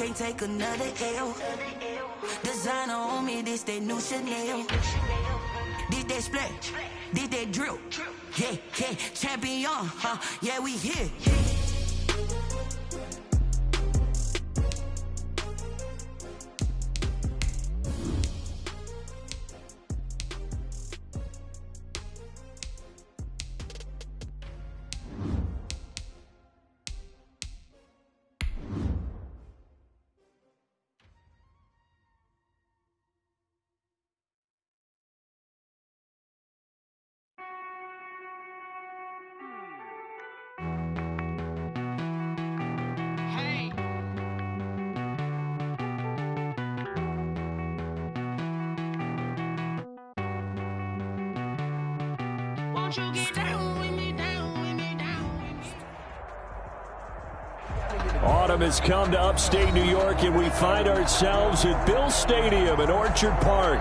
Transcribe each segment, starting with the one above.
can't take another L. Designer on me, this that new Chanel. This that splash, this that drill. Yeah, yeah, champion, yeah, we here. Autumn has come to upstate New York, and we find ourselves at Bill Stadium in Orchard Park.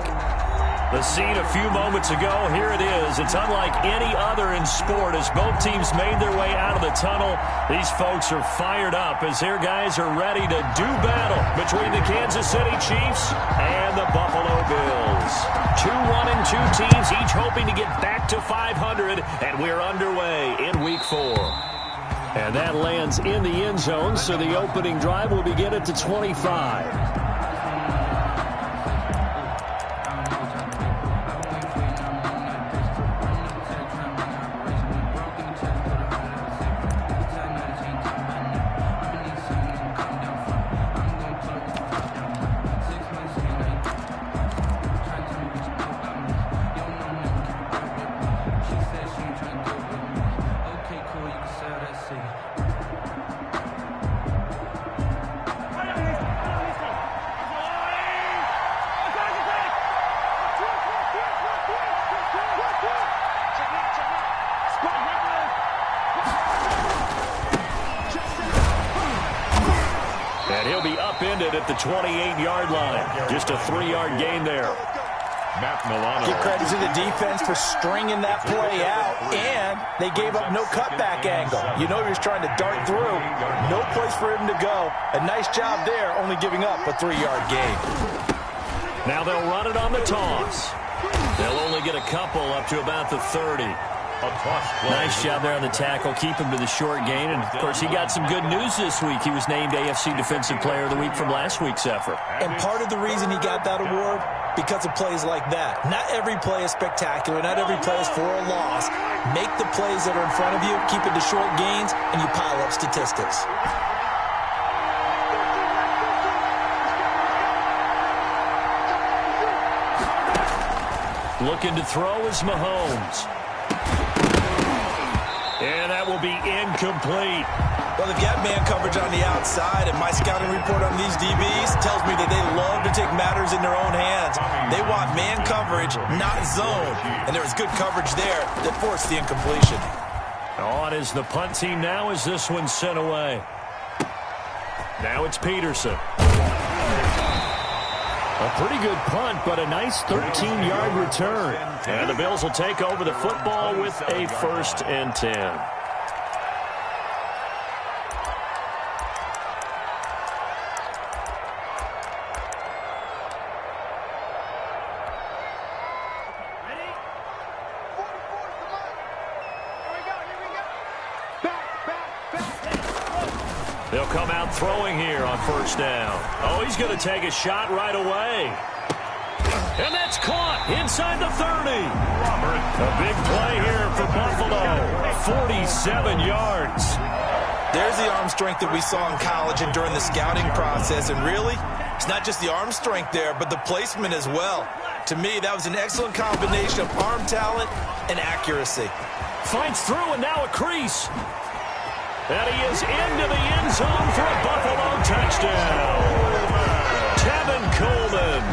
The scene a few moments ago, here it is. It's unlike any other in sport as both teams made their way out of the tunnel. These folks are fired up as their guys are ready to do battle between the Kansas City Chiefs and the Buffalo Bills. 2-1-2 teams, each hoping to get back to 500, and we're underway in Week 4. And that lands in the end zone, so the opening drive will begin at the 25. And he'll be upended at the 28-yard line. Just a 3-yard gain there. Matt Milano. Give credit to the defense for stringing that play out, and they gave up no cutback angle. You know he was trying to dart through. No place for him to go. A nice job there, only giving up a 3-yard gain. Now they'll run it on the toss. They'll only get a couple up to about the 30. Nice job there on the tackle. Keep him to the short gain. And, of course, he got some good news this week. He was named AFC Defensive Player of the Week from last week's effort. And part of the reason he got that award, because of plays like that. Not every play is spectacular. Not every play is for a loss. Make the plays that are in front of you, keep it to short gains, and you pile up statistics. Looking to throw is Mahomes. And that will be incomplete. Well, they've got man coverage on the outside, and my scouting report on these DBs tells me that they love to take matters in their own hands. They want man coverage, not zone. And there was good coverage there that forced the incompletion. On is the punt team now as this one's sent away. Now it's Peterson. A pretty good punt, but a nice 13-yard return. And the Bills will take over the football with a 1st and 10. They'll come out throwing here on 1st down. Oh, he's going to take a shot right away. And that's caught inside the 30. A big play here for Buffalo. 47 yards. There's the arm strength that we saw in college and during the scouting process. And really, it's not just the arm strength there, but the placement as well. To me, that was an excellent combination of arm talent and accuracy. Fights through and now a crease. And he is into the end zone for a Buffalo touchdown. Tevin Coleman,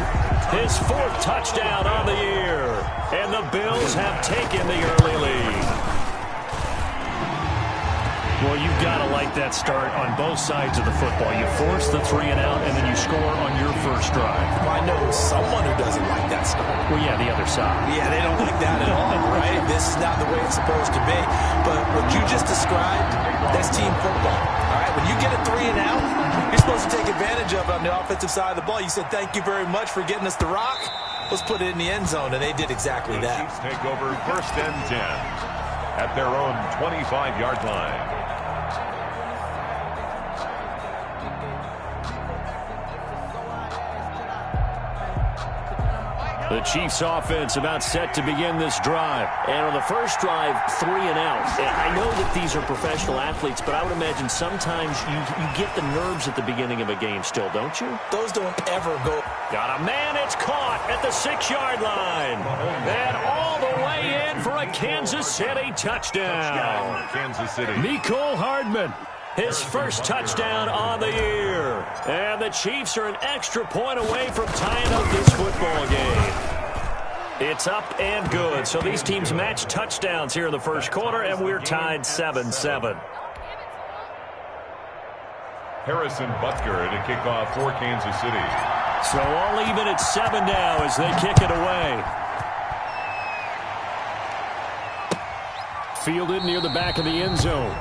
his 4th touchdown on the year. And the Bills have taken the early lead. Well, you've got to like that start on both sides of the football. You force the 3 and out, and then you score on your first drive. Well, I know someone who doesn't like that start. Well, yeah, the other side. Yeah, they don't like that at all, right? This is not the way it's supposed to be. But what you just described, that's team football. All right, when you get a 3 and out, you're supposed to take advantage of it on the offensive side of the ball. You said, thank you very much for getting us the rock. Let's put it in the end zone, and they did exactly that. Chiefs take over 1st and 10 at their own 25-yard line. The Chiefs offense about set to begin this drive. And on the first drive, 3 and out. And I know that these are professional athletes, but I would imagine sometimes you get the nerves at the beginning of a game still, don't you? Those don't ever go. Got a man, it's caught at the 6-yard line. And all the way in for a Kansas City touchdown. Kansas City. Mecole Hardman, his first touchdown on the year. And the Chiefs are an extra point away from tying up this football game. It's up and good. So these teams match touchdowns here in the first quarter, and we're tied 7-7. Harrison Butker to kick off for Kansas City. So all even at 7 now as they kick it away. Fielded near the back of the end zone.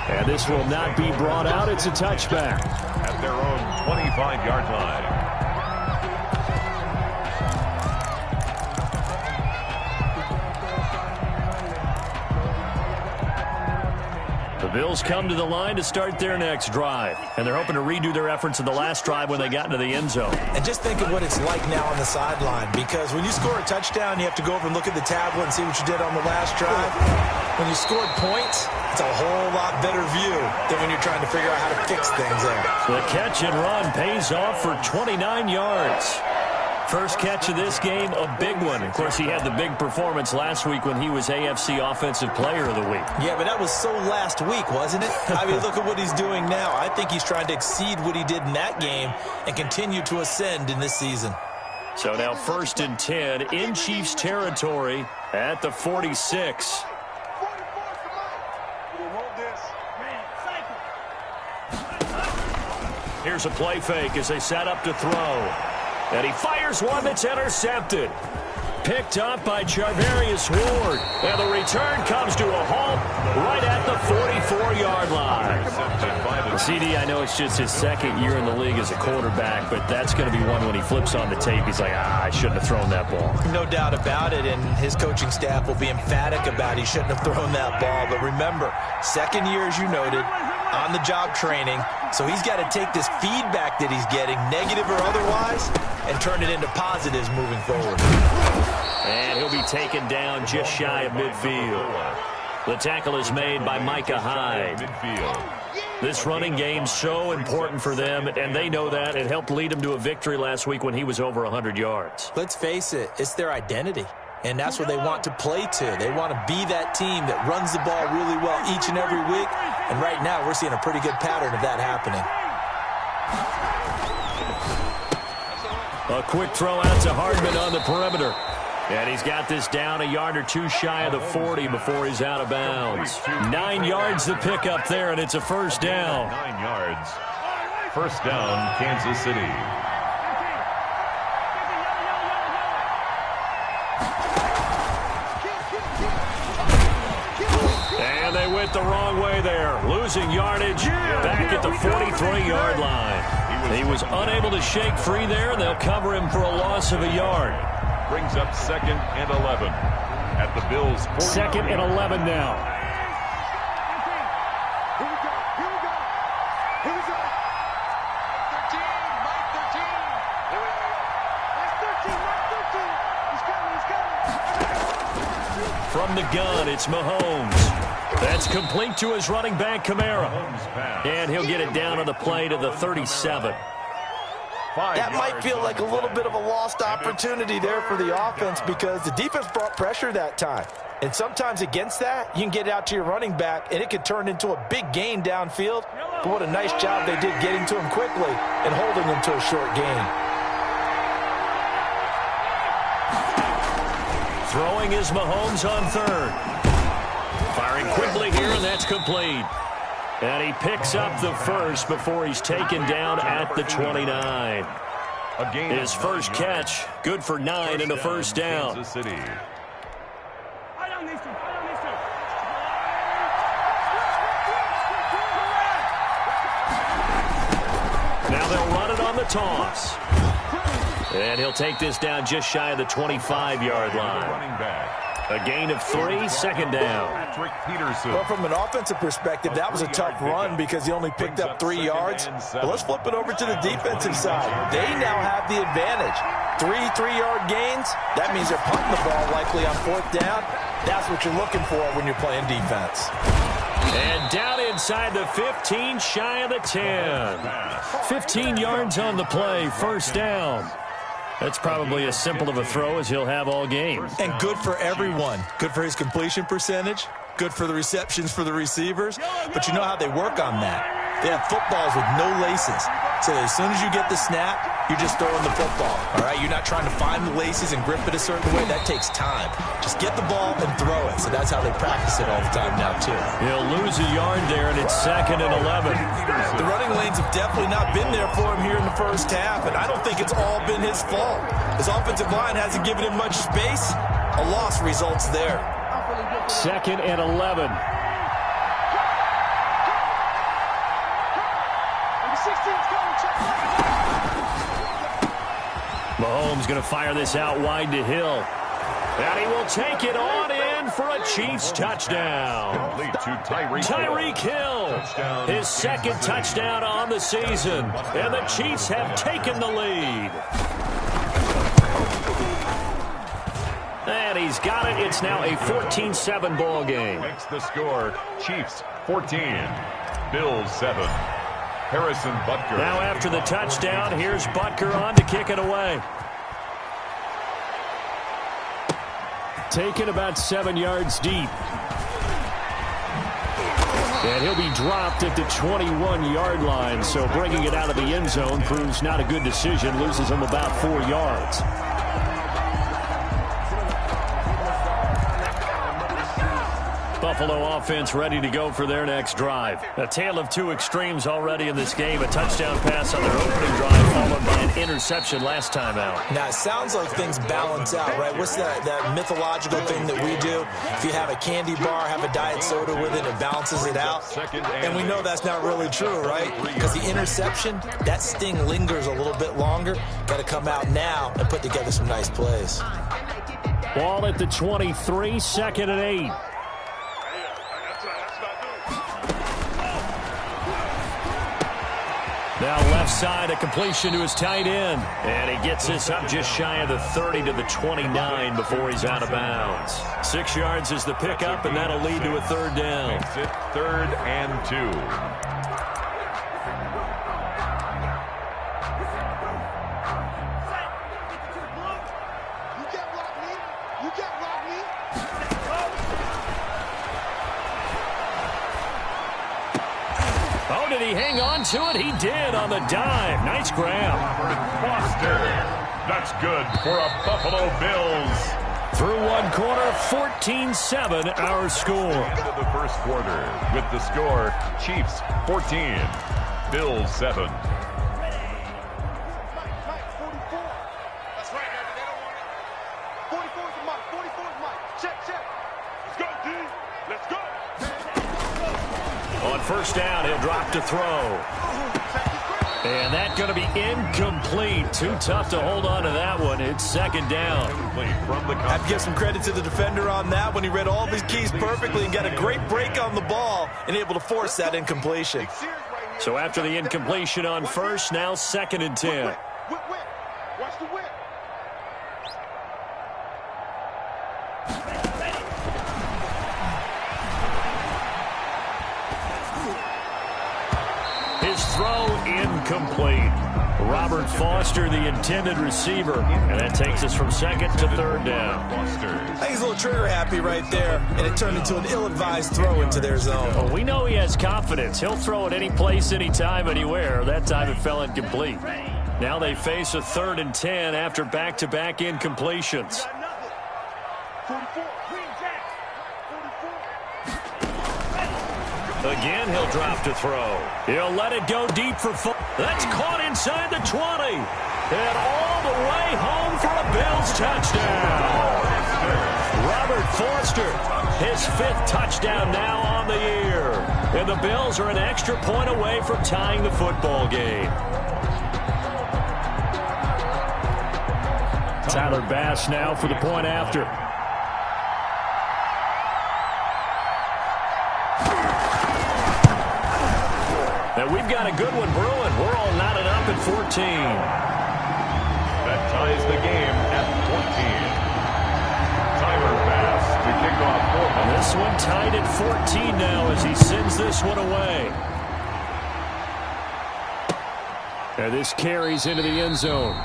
And this will not be brought out. It's a touchback. At their own 25-yard line. The Bills come to the line to start their next drive. And they're hoping to redo their efforts in the last drive when they got into the end zone. And just think of what it's like now on the sideline, because when you score a touchdown, you have to go over and look at the tablet and see what you did on the last drive. When you scored points, it's a whole lot better view than when you're trying to figure out how to fix things there. The catch and run pays off for 29 yards. First catch of this game, a big one. Of course, he had the big performance last week when he was AFC Offensive Player of the Week. Yeah, but that was so last week, wasn't it? I mean, look at what he's doing now. I think he's trying to exceed what he did in that game and continue to ascend in this season. So now 1st and 10 in Chiefs territory at the 46. Here's a play fake as they set up to throw. And he fires one that's intercepted. Picked up by Charvarius Ward. And the return comes to a halt right at the 44-yard line. CD, I know it's just his 2nd year in the league as a quarterback, but that's going to be one when he flips on the tape. He's like, I shouldn't have thrown that ball. No doubt about it, and his coaching staff will be emphatic about he shouldn't have thrown that ball. But remember, 2nd year, as you noted, on-the-job training. So he's got to take this feedback that he's getting, negative or otherwise, and turn it into positives moving forward. And he'll be taken down just shy of midfield. The tackle is made by Micah Hyde. This running game's so important for them, and they know that. It helped lead them to a victory last week when he was over 100 yards. Let's face it, it's their identity. And that's what they want to play to. They want to be that team that runs the ball really well each and every week. And right now, we're seeing a pretty good pattern of that happening. A quick throw out to Hardman on the perimeter. And he's got this down a yard or two shy of the 40 before he's out of bounds. 9 yards to pick up there, and it's a first down. 9 yards. First down, Kansas City. And they went the wrong way there. Losing yardage back at the 43-yard line. He was unable to shake free there, and they'll cover him for a loss of a yard. Brings up 2nd and 11 at the Bills' 2nd and 11 now. From the gun, it's Mahomes. That's complete to his running back, Kamara. And he'll get it down on the play to the 37. That might feel like a little bit of a lost opportunity there for the offense because the defense brought pressure that time. And sometimes against that, you can get out to your running back, and it could turn into a big gain downfield. But what a nice job they did getting to him quickly and holding him to a short gain. Throwing is Mahomes on 3rd. Firing quickly here, and that's complete. And he picks up the first before he's taken down at the 29. His first catch, good for 9 and a first down. Kansas City. Now they'll run it on the toss. And he'll take this down just shy of the 25-yard line. Running back. A gain of 3, second down. Well, from an offensive perspective, that was a tough run because he only picked up 3 yards. But let's flip it over to the defensive side. They now have the advantage. 3 3-yard gains, that means they're punting the ball likely on 4th down. That's what you're looking for when you're playing defense. And down inside the 15, shy of the 10. 15 yards on the play, first down. That's probably as simple of a throw as he'll have all game. And good for everyone. Good for his completion percentage. Good for the receptions for the receivers. But you know how they work on that. They have footballs with no laces. So as soon as you get the snap, you're just throwing the football. All right? You're not trying to find the laces and grip it a certain way. That takes time. Just get the ball and throw it. So that's how they practice it all the time now, too. He'll lose a yard there, and it's 2nd and 11. The running lanes have definitely not been there for him here in the first half, and I don't think it's all been his fault. His offensive line hasn't given him much space. A loss results there. 2nd and 11. Mahomes going to fire this out wide to Hill. And he will take it on in for a Chiefs touchdown. Tyreek Hill, his 2nd touchdown on the season. And the Chiefs have taken the lead. And he's got it. It's now a 14-7 ball game. Makes the score. Chiefs 14, Bills 7. Harrison Butker. Now after the touchdown, here's Butker on to kick it away. Taken about 7 yards deep. And he'll be dropped at the 21-yard line, so bringing it out of the end zone proves not a good decision. Loses him about 4 yards. Buffalo offense ready to go for their next drive. A tale of two extremes already in this game. A touchdown pass on their opening drive followed by an interception last time out. Now, it sounds like things balance out, right? What's that mythological thing that we do? If you have a candy bar, have a diet soda with it, it balances it out. And we know that's not really true, right? Because the interception, that sting lingers a little bit longer. Got to come out now and put together some nice plays. Ball at the 23, 2nd and 8. Now left side, a completion to his tight end. And he gets this up just shy of the 30 to the 29 before he's out of bounds. 6 yards is the pickup, and that'll lead to a 3rd down. Makes it 3rd and 2. Oh, did he hang on to it? He did on the dive. Nice grab. Foster. That's good for a Buffalo Bills. Through one quarter, 14-7 our score. End of the first quarter with the score, Chiefs 14, Bills 7. On first down, he'll drop to throw. And that's going to be incomplete. Too tough to hold on to that one. It's 2nd down. I have to give some credit to the defender on that when he read all of his keys perfectly and got a great break on the ball and able to force that incompletion. So after the incompletion on first, now 2nd and 10. Watch the whip. His throw incomplete. Robert Foster, the intended receiver. And that takes us from 2nd to 3rd down. I think he's a little trigger happy right there, and it turned into an ill-advised throw into their zone. Well, we know he has confidence. He'll throw it any place, anytime, anywhere. That time it fell incomplete. Now they face a 3rd and 10 after back-to-back incompletions. Again, he'll drop to throw. He'll let it go deep for four. That's caught inside the 20. And all the way home for a Bills touchdown. Robert Foster, his 5th touchdown now on the year. And the Bills are an extra point away from tying the football game. Tyler Bass now for the point after. And we've got a good one brewing. We're all knotted up at 14. That ties the game at 14. Tyler Bass to kick off for him. And this one tied at 14 now as he sends this one away. And this carries into the end zone.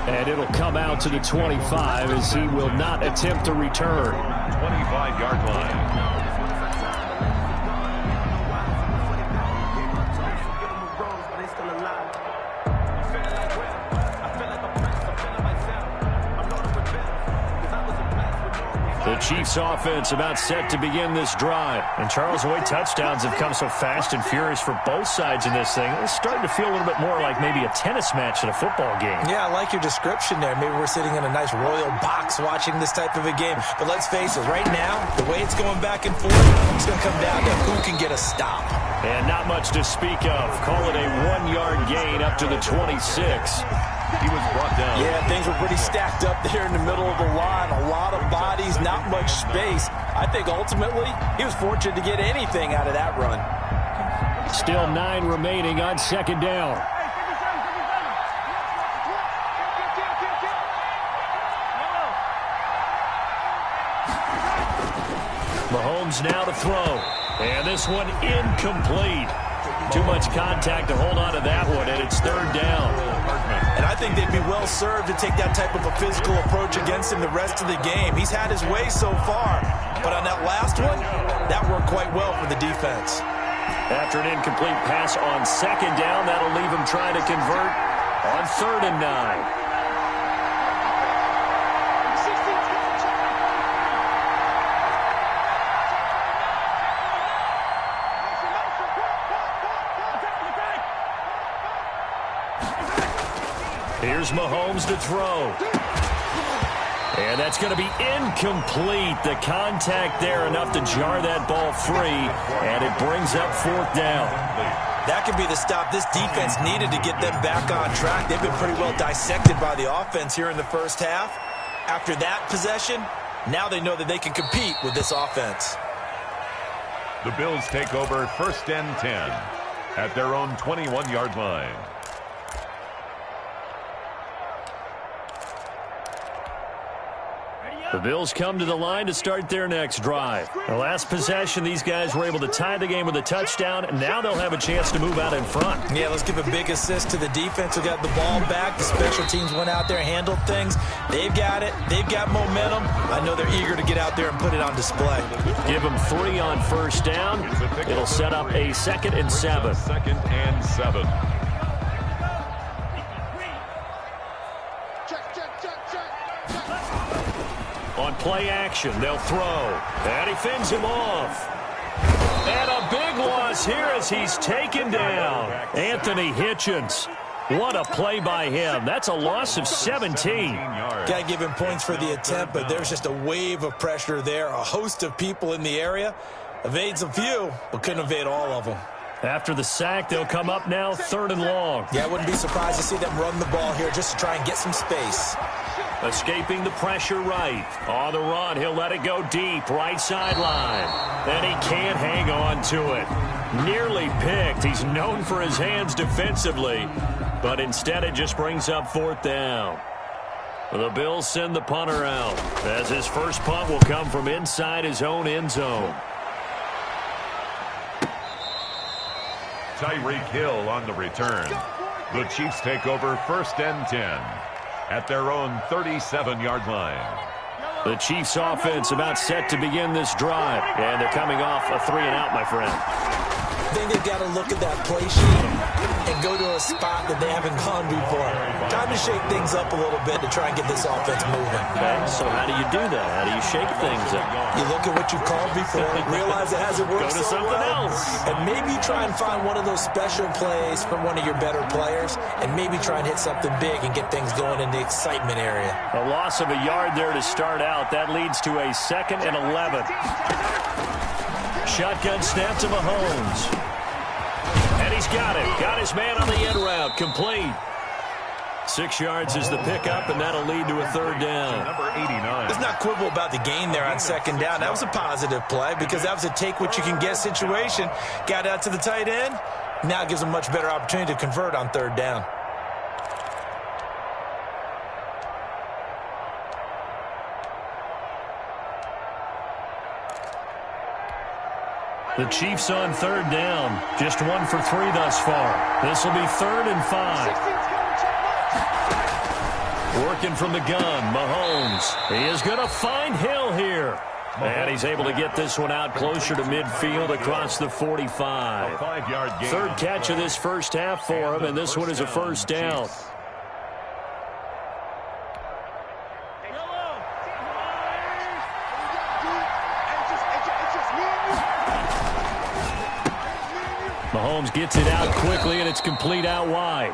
And it'll come out to the 25 as he will not attempt to return. 25-yard line. The Chiefs offense about set to begin this drive. And Charles, the way touchdowns have come so fast and furious for both sides in this thing, it's starting to feel a little bit more like maybe a tennis match in a football game. Yeah, I like your description there. Maybe we're sitting in a nice royal box watching this type of a game. But let's face it, right now, the way it's going back and forth, it's going to come down to who can get a stop. And not much to speak of. Call it a 1-yard gain up to the 26. He was brought down. Yeah, things were pretty stacked up there in the middle of the line. A lot of bodies, not much space. I think ultimately he was fortunate to get anything out of that run. Still 9 remaining on second down. Mahomes now to throw. And this one incomplete. Too much contact to hold on to that one, and it's third down. And I think they'd be well served to take that type of a physical approach against him the rest of the game. He's had his way so far, but on that last one, that worked quite well for the defense. After an incomplete pass on second down, that'll leave him trying to convert on 3rd and 9. Here's Mahomes to throw. And that's going to be incomplete. The contact there enough to jar that ball free, and it brings up 4th down. That could be the stop this defense needed to get them back on track. They've been pretty well dissected by the offense here in the first half. After that possession, now they know that they can compete with this offense. The Bills take over 1st and 10 at their own 21-yard line. The Bills come to the line to start their next drive. The last possession, these guys were able to tie the game with a touchdown, and now they'll have a chance to move out in front. Yeah, let's give a big assist to the defense who got the ball back. The special teams went out there, handled things. They've got it. They've got momentum. I know they're eager to get out there and put it on display. Give them 3 on 1st down. It'll set up a 2nd and 7. 2nd and 7. On play action, they'll throw. And he fends him off. And a big loss here as he's taken down. Anthony Hitchens. What a play by him. That's a loss of 17. Got to give him points for the attempt, but there's just a wave of pressure there. A host of people in the area. Evades a few, but couldn't evade all of them. After the sack, they'll come up now 3rd and long. Yeah, I wouldn't be surprised to see them run the ball here just to try and get some space. Escaping the pressure right. On the run, he'll let it go deep. Right sideline. And he can't hang on to it. Nearly picked. He's known for his hands defensively. But instead, it just brings up 4th down. The Bills send the punter out, as his first punt will come from inside his own end zone. Tyreek Hill on the return. The Chiefs take over 1st and 10 at their own 37-yard line. The Chiefs offense about set to begin this drive. And they're coming off a 3-and-out, my friend. I think they've got to look at that play sheet and go to a spot that they haven't gone before. Time to shake things up a little bit to try and get this offense moving. Okay, so how do you do that? How do you shake things up? You look at what you called before, realize it hasn't worked Go to so something well, else. and maybe try and find one of those special plays from one of your better players, and maybe try and hit something big and get things going in the excitement area. A loss of a yard there to start out. That leads to a 2nd and 11. Shotgun snap to Mahomes. And he's got it. Got his man on the end route. Complete. 6 yards is the pickup, and that'll lead to a third down. Number 89. There's not quibble about the gain there on second down. That was a positive play because that was a take-what-you-can-get situation. Got out to the tight end. Now it gives them a much better opportunity to convert on third down. The Chiefs on third down. Just 1 for 3 thus far. This will be 3rd and 5. Working from the gun, Mahomes. He is going to find Hill here. And he's able to get this one out closer to midfield across the 45. Third catch of this first half for him, and this one is a first down. Mahomes gets it out quickly, and it's complete out wide.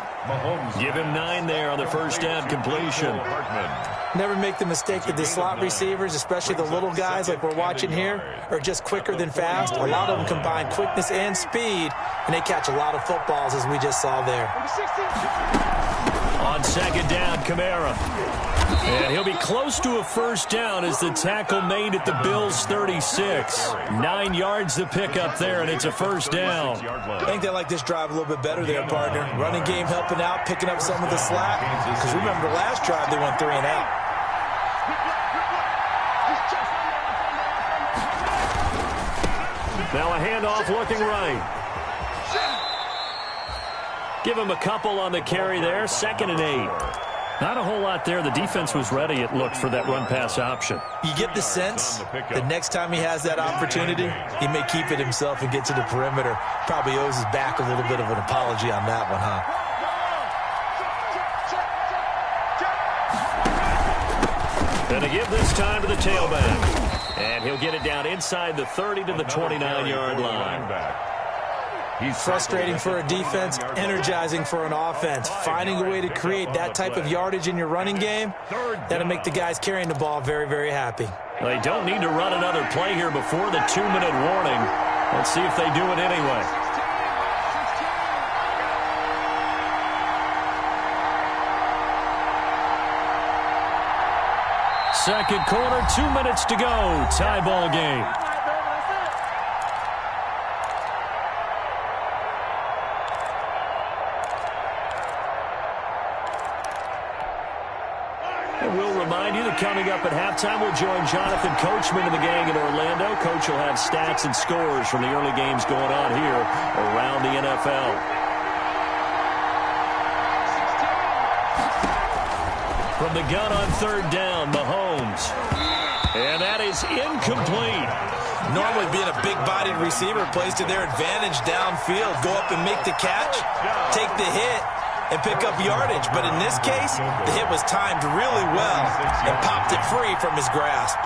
Give him 9 there on the first down completion. Never make the mistake that the slot receivers, especially the little guys like we're watching here, are just quicker than fast. A lot of them combine quickness and speed, and they catch a lot of footballs, as we just saw there. On second down, Kamara. And he'll be close to a first down as the tackle made at the Bills' 36. 9 yards to pick up there, and it's a first down. I think they like this drive a little bit better there, partner. Running game helping out, picking up some of the slack. Because remember, the last drive they went 3 and out. Now a handoff looking right. Give him a couple on the carry there. 2nd and 8. Not a whole lot there. The defense was ready, it looked, for that run-pass option. You get the sense that next time he has that opportunity, he may keep it himself and get to the perimeter. Probably owes his back a little bit of an apology on that one, huh? Gonna give this time to the tailback. And he'll get it down inside the 30 to the 29-yard line. He's frustrating for a defense, energizing for an offense. Finding a way to create that type of yardage in your running game, that'll make the guys carrying the ball very, very happy. They don't need to run another play here before the 2-minute warning. Let's see if they do it anyway. Second quarter, 2 minutes to go. Tie ball game. Coming up at halftime, we'll join Jonathan Coachman and the gang in Orlando. Coach will have stats and scores from the early games going on here around the NFL. From the gun on third down, Mahomes. And that is incomplete. Normally being a big-bodied receiver plays to their advantage downfield. Go up and make the catch, take the hit, and pick up yardage. But in this case, the hit was timed really well and popped it free from his grasp.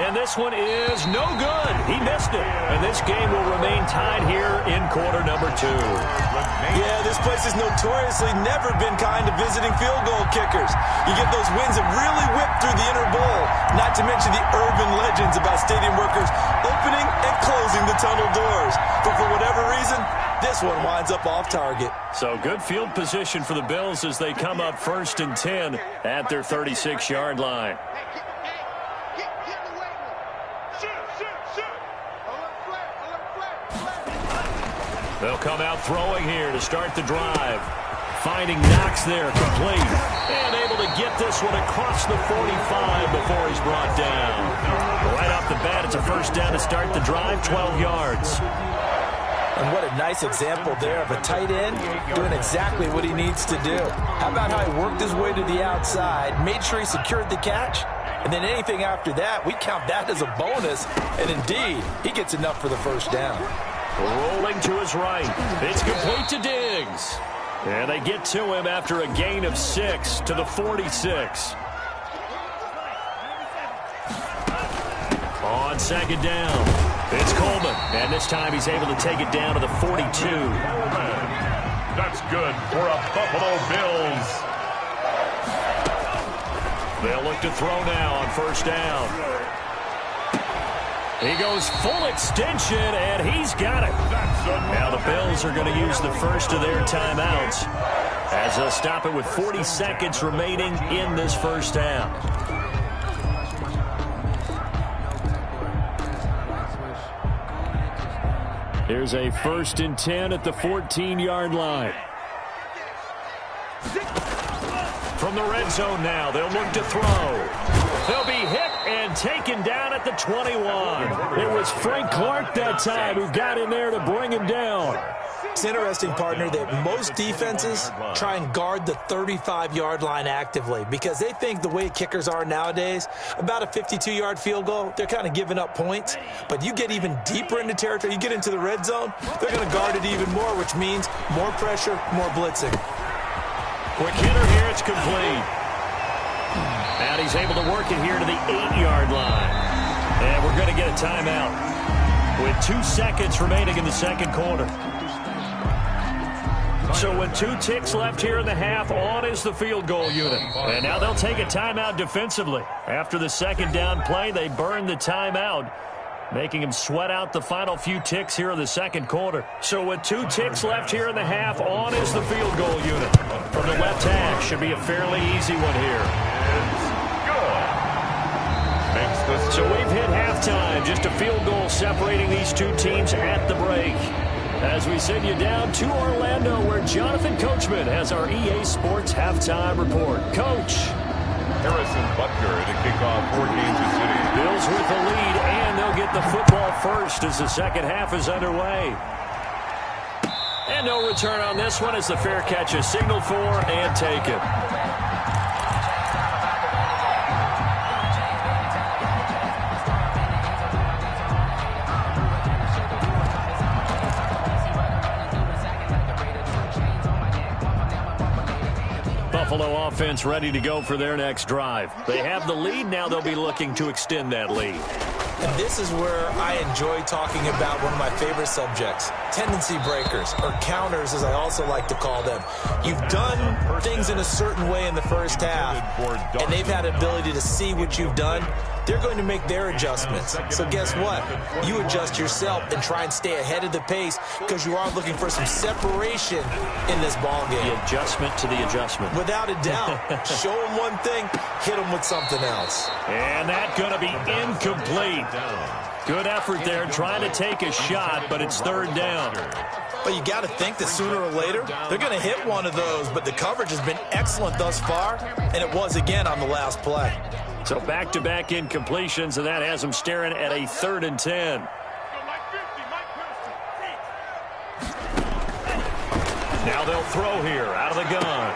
And this one is no good. He missed it. And this game will remain tied here in quarter number 2. Yeah, this place has notoriously never been kind to visiting field goal kickers. You get those wins that really whip through the inner bowl, not to mention the urban legends about stadium workers opening and closing the tunnel doors. But for whatever reason, this one winds up off target. So good field position for the Bills as they come up 1st and 10 at their 36-yard line. They'll come out throwing here to start the drive. Finding Knox there, complete. And able to get this one across the 45 before he's brought down. Right off the bat, it's a first down to start the drive, 12 yards. And what a nice example there of a tight end doing exactly what he needs to do. How about how he worked his way to the outside, made sure he secured the catch, and then anything after that, we count that as a bonus. And indeed, he gets enough for the first down. Rolling to his right. It's complete to Diggs. And they get to him after a gain of 6 to the 46. On second down, it's Coleman. And this time he's able to take it down to the 42. That's good for a Buffalo Bills. They'll look to throw now on first down. He goes full extension, and he's got it. Now the Bills are going to use the first of their timeouts as they'll stop it with 40 seconds remaining in this first half. Here's a 1st and 10 at the 14-yard line. From the red zone now, they'll look to throw. They'll be hit and taken down at the 21. It was Frank Clark that time who got in there to bring him down. It's interesting, partner, that most defenses try and guard the 35-yard line actively because they think the way kickers are nowadays, about a 52-yard field goal, they're kind of giving up points. But you get even deeper into territory, you get into the red zone, they're going to guard it even more, which means more pressure, more blitzing. Quick hitter here, it's complete. And he's able to work it here to the 8-yard line. And we're going to get a timeout with 2 seconds remaining in the second quarter. So with 2 ticks left here in the half, on is the field goal unit. And now they'll take a timeout defensively. After the second down play, they burn the timeout, making him sweat out the final few ticks here in the second quarter. So with 2 ticks left here in the half, on is the field goal unit. From the left hash, should be a fairly easy one here. So we've hit halftime, just a field goal separating these 2 teams at the break. As we send you down to Orlando, where Jonathan Coachman has our EA Sports halftime report. Coach. Harrison Butker to kick off for Kansas City. Bills with the lead, and they'll get the football first as the second half is underway. And no return on this one as the fair catch is signaled for and taken. Buffalo offense ready to go for their next drive. They have the lead. Now they'll be looking to extend that lead. And this is where I enjoy talking about one of my favorite subjects, tendency breakers, or counters as I also like to call them. You've done things in a certain way in the first half, and they've had ability to see what you've done. They're going to make their adjustments. So guess what? You adjust yourself and try and stay ahead of the pace because you are looking for some separation in this ball game. The adjustment to the adjustment. Without a doubt. Show them one thing, hit them with something else. And that's going to be incomplete. Good effort there trying to take a shot, but it's third down. But you got to think that sooner or later, they're going to hit one of those, but the coverage has been excellent thus far, and it was again on the last play. So back-to-back incompletions, and that has them staring at a 3rd and 10. Now they'll throw here out of the gun.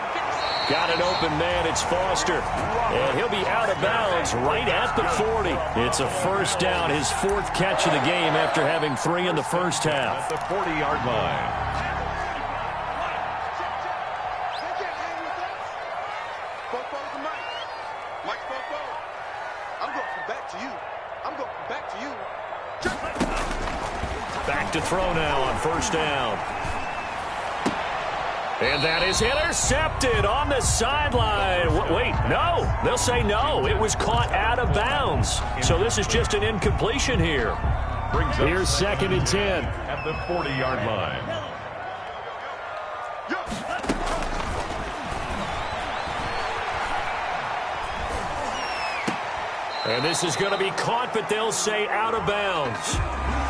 Got an open man, it's Foster. And he'll be out of bounds right at the 40. It's a first down, his 4th catch of the game after having 3 in the first half. At the 40-yard line. Back to throw now on first down. And that is intercepted on the sideline. Wait, no. They'll say no. It was caught out of bounds. So this is just an incompletion here. Here's 2nd and 10. At the 40-yard line. And this is going to be caught, but they'll say out of bounds.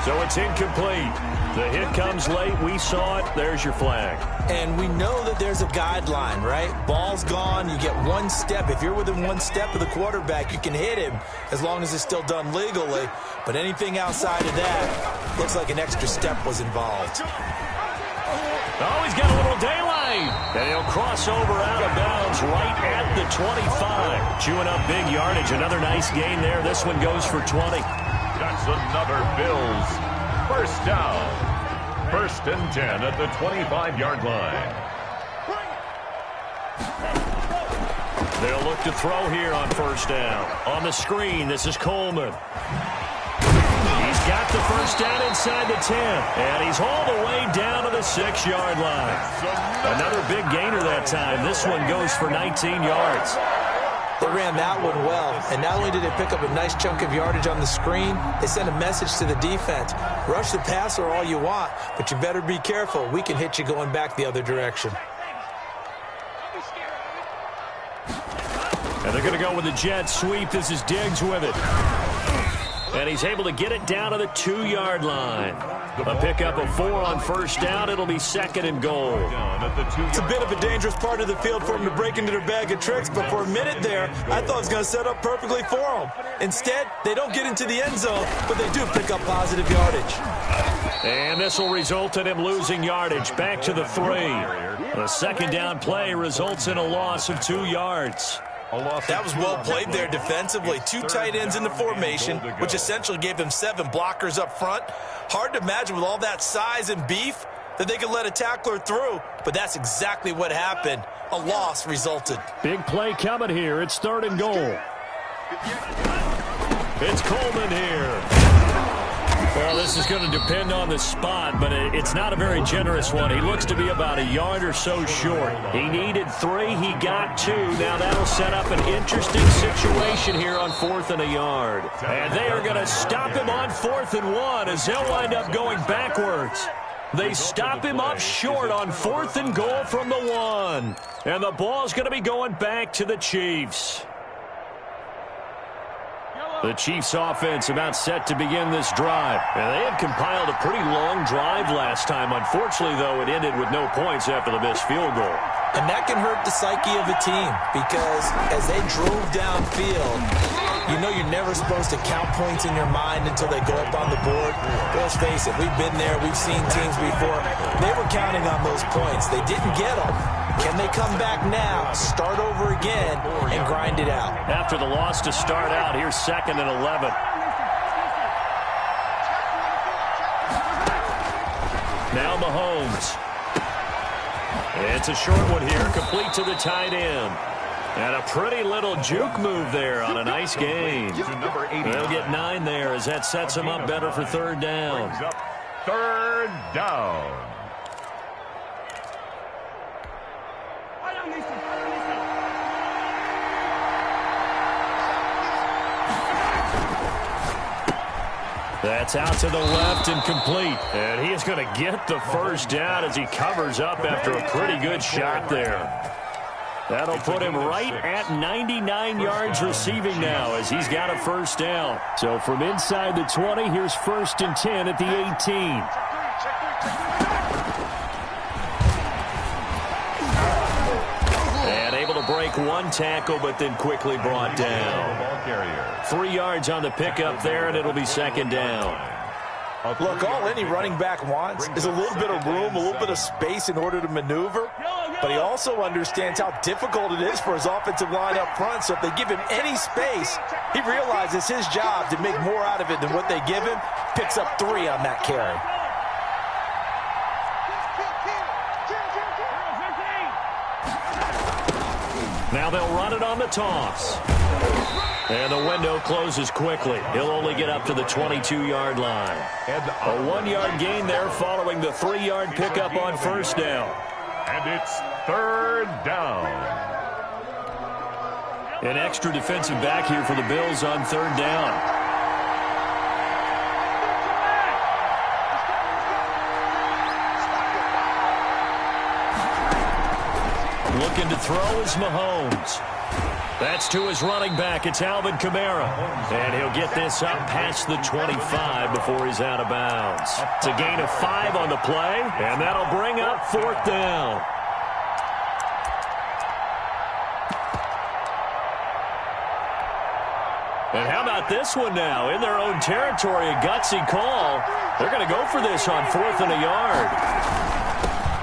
So it's incomplete. The hit comes late. We saw it. There's your flag. And we know that there's a guideline, right? Ball's gone. You get 1 step. If you're within 1 step of the quarterback, you can hit him as long as it's still done legally. But anything outside of that, looks like an extra step was involved. Oh, he's got a little daylight. And he'll cross over out of bounds right at the 25. Chewing up big yardage. Another nice gain there. This one goes for 20. That's another Bills first down. 1st and 10 at the 25-yard line. They'll look to throw here on first down. On the screen, this is Coleman. He's got the first down inside the 10. And he's all the way down to the 6-yard line. Another big gainer that time. This one goes for 19 yards. They ran that one well, and not only did they pick up a nice chunk of yardage on the screen, they sent a message to the defense. Rush the passer all you want, but you better be careful. We can hit you going back the other direction. And they're going to go with the jet sweep. This is Diggs with it. And he's able to get it down to the 2-yard line. A pickup of 4 on first down. It'll be 2nd and goal. It's a bit of a dangerous part of the field for them to break into their bag of tricks, but for a minute there, I thought it was going to set up perfectly for them. Instead, they don't get into the end zone, but they do pick up positive yardage. And this will result in him losing yardage. Back to the 3. The 2nd down play results in a loss of 2 yards. That was well played there defensively. 2 tight ends in the formation, which essentially gave them 7 blockers up front. Hard to imagine with all that size and beef that they could let a tackler through, but that's exactly what happened. A loss resulted. Big play coming here. It's 3rd and goal. It's Coleman here. Well, this is going to depend on the spot, but it's not a very generous one. He looks to be about a yard or so short. He needed 3. He got 2. Now that'll set up an interesting situation here on 4th and a yard. And they are going to stop him on 4th and 1 as they'll wind up going backwards. They stop him up short on 4th and goal from the 1. And the ball's going to be going back to the Chiefs. The Chiefs offense about set to begin this drive. And they had compiled a pretty long drive last time. Unfortunately, though, it ended with no points after the missed field goal. And that can hurt the psyche of a team because as they drove downfield, you know you're never supposed to count points in your mind until they go up on the board. But let's face it, we've been there. We've seen teams before. They were counting on those points. They didn't get them. Can they come back now, start over again, and grind it out? After the loss to start out, here's 2nd and 11. Now Mahomes. It's a short one here, complete to the tight end. And a pretty little juke move there on a nice gain. They'll get 9 there as that sets them up better for 3rd down. 3rd down. That's out to the left and complete. And he is going to get the 1st down as he covers up after a pretty good shot there. That'll put him right at 99 yards receiving now as he's got a 1st down. So from inside the 20, here's 1st and 10 at the 18. To break 1 tackle, but then quickly brought down. 3 yards on the pickup there, and it'll be 2nd down. Look, all any running back wants is a little bit of room, a little bit of space in order to maneuver. But he also understands how difficult it is for his offensive line up front. So if they give him any space, he realizes his job to make more out of it than what they give him. Picks up 3 on that carry. Now they'll run it on the toss. And the window closes quickly. He'll only get up to the 22-yard line. A 1-yard gain there following the 3-yard pickup on 1st down. And it's 3rd down. An extra defensive back here for the Bills on 3rd down. Looking to throw is Mahomes. That's to his running back. It's Alvin Kamara. And he'll get this up past the 25 before he's out of bounds. It's a gain of 5 on the play, and that'll bring up 4th down. And how about this one now? In their own territory, a gutsy call. They're going to go for this on 4th and a yard.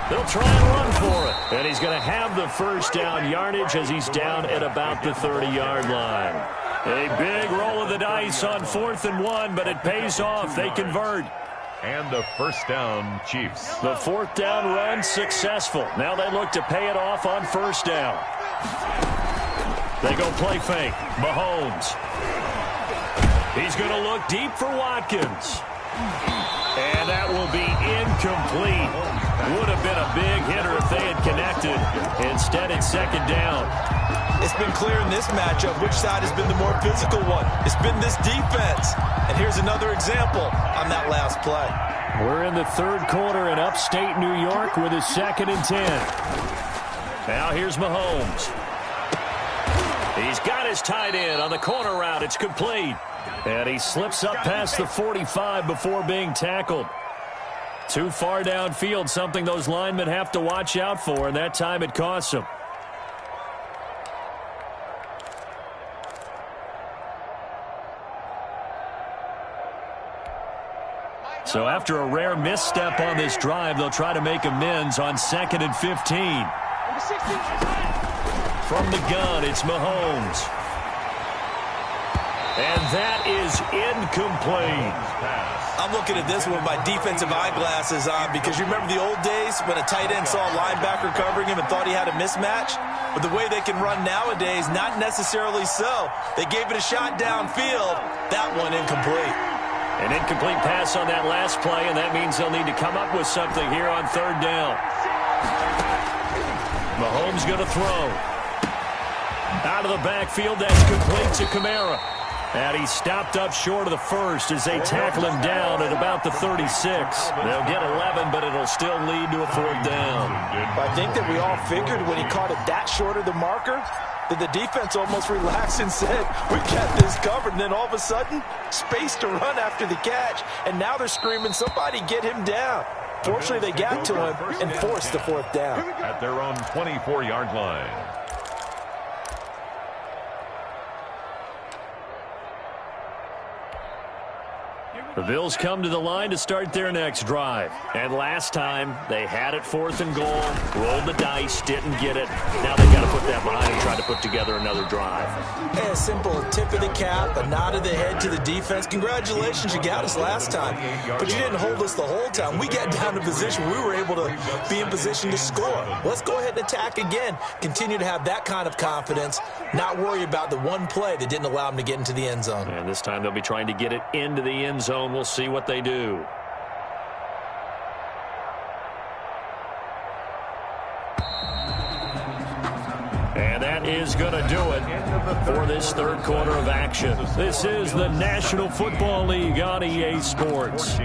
They'll try and run for it. And he's going to have the 1st down yardage as he's down at about the 30-yard line. A big roll of the dice on 4th and 1, but it pays off. They convert. And the 1st down, Chiefs. The 4th down run successful. Now they look to pay it off on 1st down. They go play fake. Mahomes. He's going to look deep for Watkins. And that will be incomplete. Would have been a big hitter if they had connected. Instead, it's second down. It's been clear in this matchup which side has been the more physical one. It's been this defense. And here's another example on that last play. We're in the third quarter in upstate New York with a 2nd and 10. Now here's Mahomes. He's got his tight end on the corner route. It's complete. And he slips up past the 45 before being tackled. Too far downfield, something those linemen have to watch out for, and that time it costs them. So after a rare misstep on this drive, they'll try to make amends on 2nd and 15. From the gun, it's Mahomes. And that is incomplete. I'm looking at this with my defensive eyeglasses on because you remember the old days when a tight end saw a linebacker covering him and thought he had a mismatch? But the way they can run nowadays, not necessarily so. They gave it a shot downfield. That one incomplete. An incomplete pass on that last play, and that means they'll need to come up with something here on 3rd down. Mahomes going to throw. Out of the backfield, that's complete to Kamara. And he stopped up short of the first as they tackle him down at about the 36. They'll get 11, but it'll still lead to a 4th down. I think that we all figured when he caught it that short of the marker that the defense almost relaxed and said, we got this covered. And then all of a sudden, space to run after the catch. And now they're screaming, somebody get him down. Fortunately, they got to him and forced the 4th down. At their own 24-yard line. The Bills come to the line to start their next drive. And last time, they had it 4th and goal, rolled the dice, didn't get it. Now they've got to put that behind and try to put together another drive. Hey, a simple tip of the cap, a nod of the head to the defense. Congratulations, you got us last time. But you didn't hold us the whole time. We got down to position. We were able to be in position to score. Let's go ahead and attack again. Continue to have that kind of confidence. Not worry about the one play that didn't allow them to get into the end zone. And this time they'll be trying to get it into the end zone. We'll see what they do. And that is going to do it for this third quarter of action. This is the National Football League on EA Sports.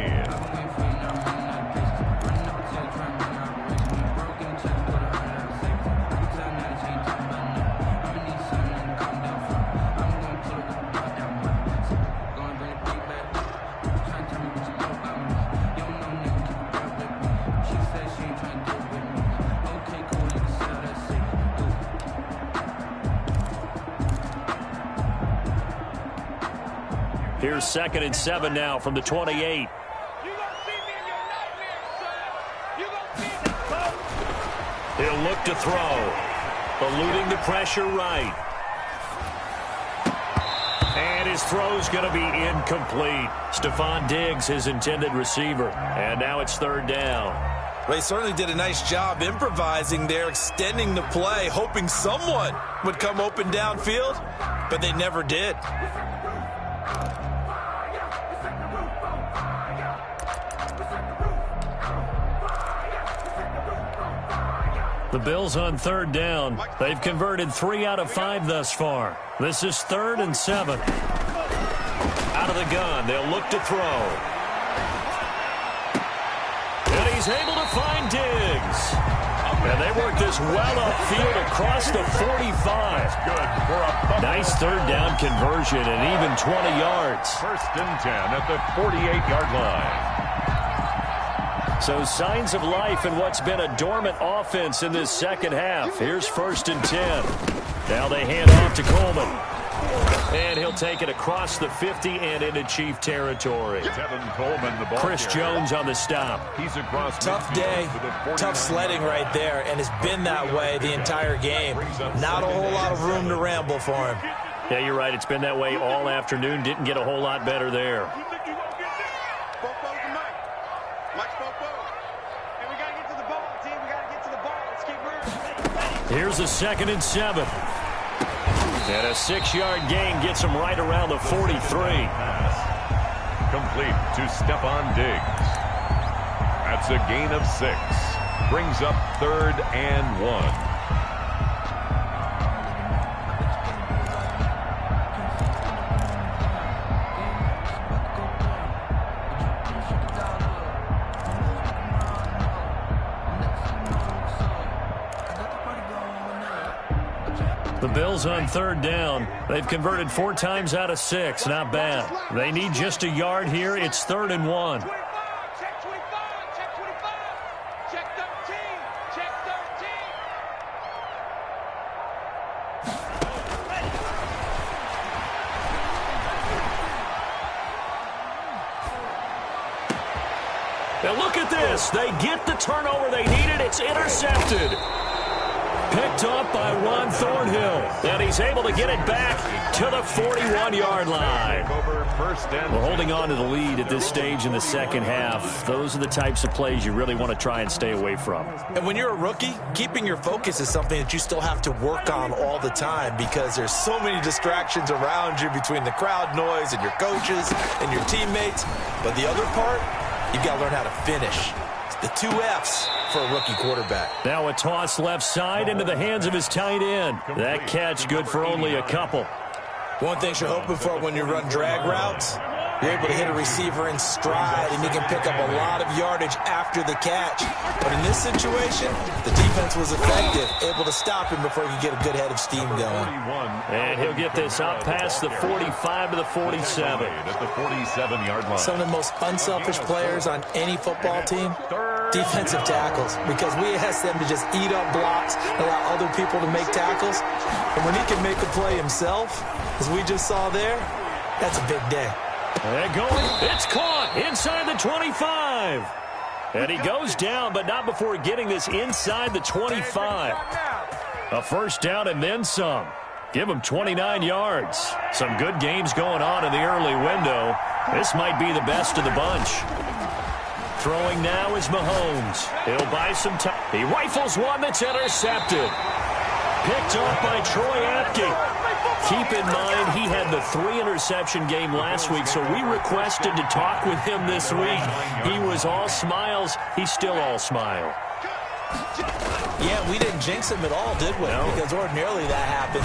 Here's 2nd and 7 now from the 28. He'll look to throw. Eluding the pressure right. And his throw's going to be incomplete. Stephon Diggs, his intended receiver. And now it's 3rd down. They certainly did a nice job improvising there, extending the play, hoping someone would come open downfield, but they never did. The Bills on 3rd down. They've converted 3 out of 5 thus far. This is 3rd and 7. Out of the gun, they'll look to throw. And he's able to find Diggs. And they work this well upfield across the 45. Nice 3rd down conversion and even 20 yards. 1st and 10 at the 48-yard line. So signs of life in what's been a dormant offense in this second half. Here's 1st and 10. Now they hand off to Coleman. And he'll take it across the 50 and into Chief territory. Tevin Coleman, the ball Chris carrier. Jones on the stop. He's across Tough day, tough sledding right there, and it's been that way the entire game. Not a whole lot of room to ramble for him. Yeah, you're right. It's been that way all afternoon. Didn't get a whole lot better there. Here's a 2nd and 7. And a 6-yard gain gets him right around the 43. Complete to Stephon Diggs. That's a gain of 6. Brings up 3rd and 1. The Bills on 3rd down. They've converted 4 times out of 6. Not bad. They need just a yard here. It's 3rd and 1. Check 25, check 25, check 13, check 13. Now look at this. They get the turnover they needed. It's intercepted. Picked up by Ron Thornhill. And he's able to get it back to the 41-yard line. We're holding on to the lead at this stage in the second half. Those are the types of plays you really want to try and stay away from. And when you're a rookie, keeping your focus is something that you still have to work on all the time because there's so many distractions around you between the crowd noise and your coaches and your teammates. But the other part, you've got to learn how to finish. The 2 F's for a rookie quarterback. Now a toss left side into the hands of his tight end. That catch good for only a couple. One thing you're hoping for when you run drag routes, you're able to hit a receiver in stride, and you can pick up a lot of yardage after the catch. But in this situation, the defense was effective, able to stop him before he could get a good head of steam going. And he'll get this out past the 45 to the 47. At the 47-yard line. Some of the most unselfish players on any football team, defensive tackles, because we ask them to just eat up blocks, allow other people to make tackles. And when he can make a play himself, as we just saw there, that's a big day. And going, it's caught inside the 25. And he goes down, but not before getting this inside the 25. A first down and then some. Give him 29 yards. Some good games going on in the early window. This might be the best of the bunch. Throwing now is Mahomes. He'll buy some time. He rifles one that's intercepted. Picked off by Troy Apke. Keep in mind, he had the 3-interception game last week, so we requested to talk with him this week. He was all smiles. He's still all smile. Yeah, we didn't jinx him at all, did we? No. Because ordinarily that happens.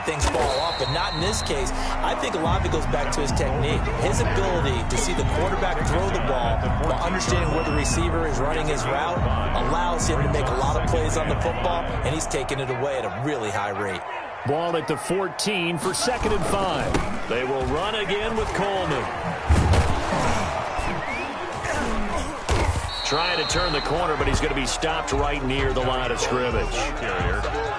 Things fall off, but not in this case. I think a lot of it goes back to his technique. His ability to see the quarterback throw the ball while understanding where the receiver is running his route allows him to make a lot of plays on the football, and he's taking it away at a really high rate. Ball at the 14 for 2nd and 5. They will run again with Coleman. Trying to turn the corner, but he's going to be stopped right near the line of scrimmage.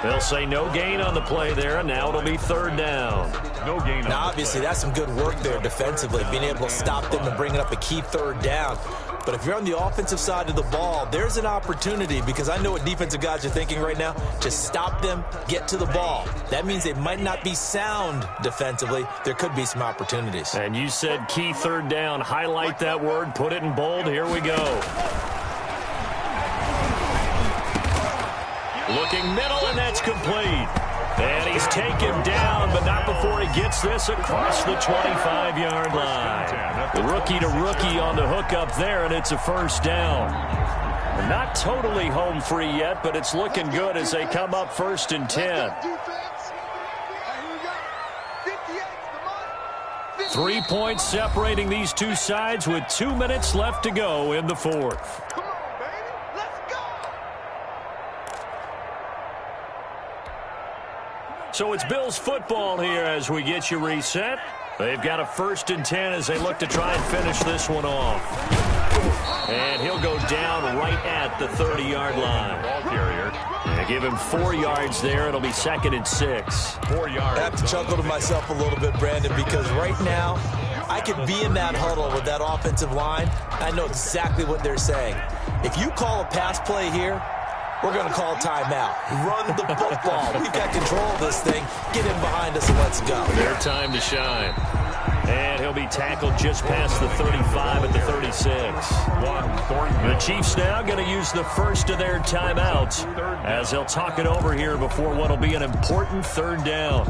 They'll say no gain on the play there, and now it'll be 3rd down. No gain. Now, obviously, that's some good work there defensively, being able to stop them and bringing up a key 3rd down. But if you're on the offensive side of the ball, there's an opportunity, because I know what defensive guys are thinking right now. Just stop them, get to the ball. That means they might not be sound defensively. There could be some opportunities. And you said key 3rd down. Highlight that word, put it in bold. Here we go. Looking middle, and that's complete. And he's taken down, but not before he gets this across the 25-yard line. Rookie to rookie on the hook up there, and it's a first down. Not totally home free yet, but it's looking good as they come up 1st and 10. 3 points separating these two sides with 2 minutes left to go in the 4th. So it's Bills football here as we get you reset. They've got a 1st and 10 as they look to try and finish this one off. And he'll go down right at the 30-yard line. They give him 4 yards there. It'll be 2nd and 6. 4 yards. I have to chuckle to myself a little bit, Brandon, because right now I could be in that huddle with that offensive line. I know exactly what they're saying. If you call a pass play here, we're going to call timeout. Run the football. We've got control of this thing. Get in behind us and let's go. Their time to shine. And he'll be tackled just past the 35 at the 36. The Chiefs now going to use the first of their timeouts as they'll talk it over here before what will be an important 3rd down.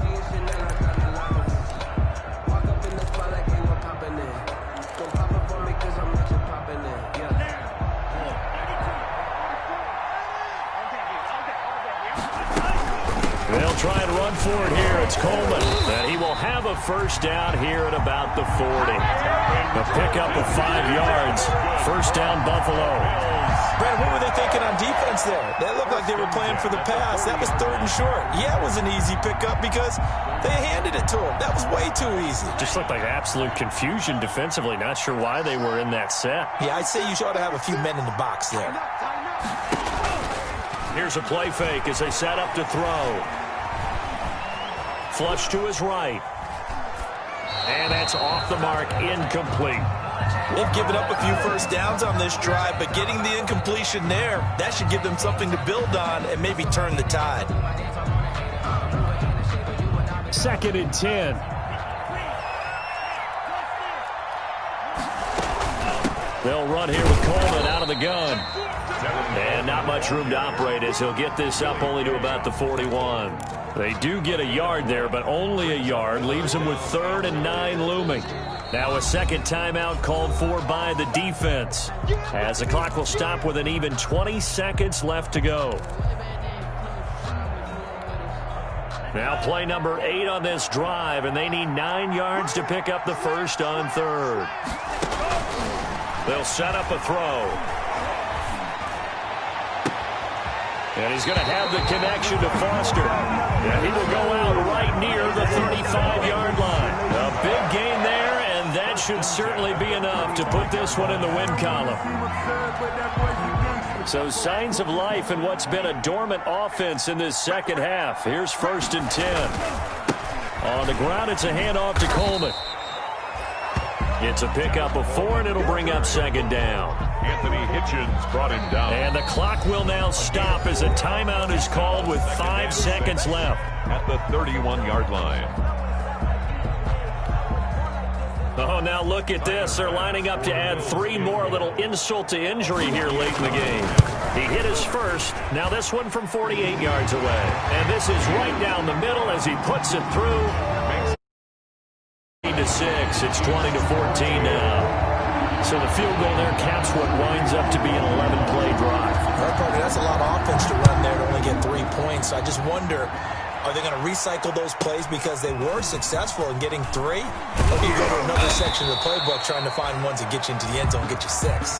They'll try and run for it here. It's Coleman. And he will have a first down here at about the 40. A pickup of 5 yards. First down, Buffalo. Brad, what were they thinking on defense there? They looked like they were playing for the pass. That was 3rd and short. Yeah, it was an easy pickup because they handed it to him. That was way too easy. Just looked like absolute confusion defensively. Not sure why they were in that set. Yeah, I'd say you ought to have a few men in the box there. Here's a play fake as they set up to throw. Flush to his right. And that's off the mark, incomplete. They've given up a few first downs on this drive, but getting the incompletion there, that should give them something to build on and maybe turn the tide. 2nd and 10. They'll run here with Coleman out of the gun. And not much room to operate as he'll get this up only to about the 41. They do get a yard there, but only a yard. Leaves them with 3rd and 9 looming. Now a second timeout called for by the defense, as the clock will stop with an even 20 seconds left to go. Now play number 8 on this drive, and they need 9 yards to pick up the first on 3rd. They'll set up a throw. And he's going to have the connection to Foster. And he will go out right near the 35-yard line. A big gain there, and that should certainly be enough to put this one in the win column. So signs of life in what's been a dormant offense in this second half. Here's 1st and 10. On the ground, it's a handoff to Coleman. It's a pickup of 4, and it'll bring up 2nd down. Anthony Hitchens brought him down. And the clock will now stop as a timeout is called with 5 seconds left. At the 31-yard line. Oh, now look at this. They're lining up to add 3 more. A little insult to injury here late in the game. He hit his first. Now this one from 48 yards away. And this is right down the middle as he puts it through. 6. It's 20-14 now. So the field goal there caps what winds up to be an 11-play drive. That's a lot of offense to run there to only get 3 points. I just wonder, are they going to recycle those plays because they were successful in getting 3? Or do you go to another section of the playbook trying to find ones that get you into the end zone and get you 6?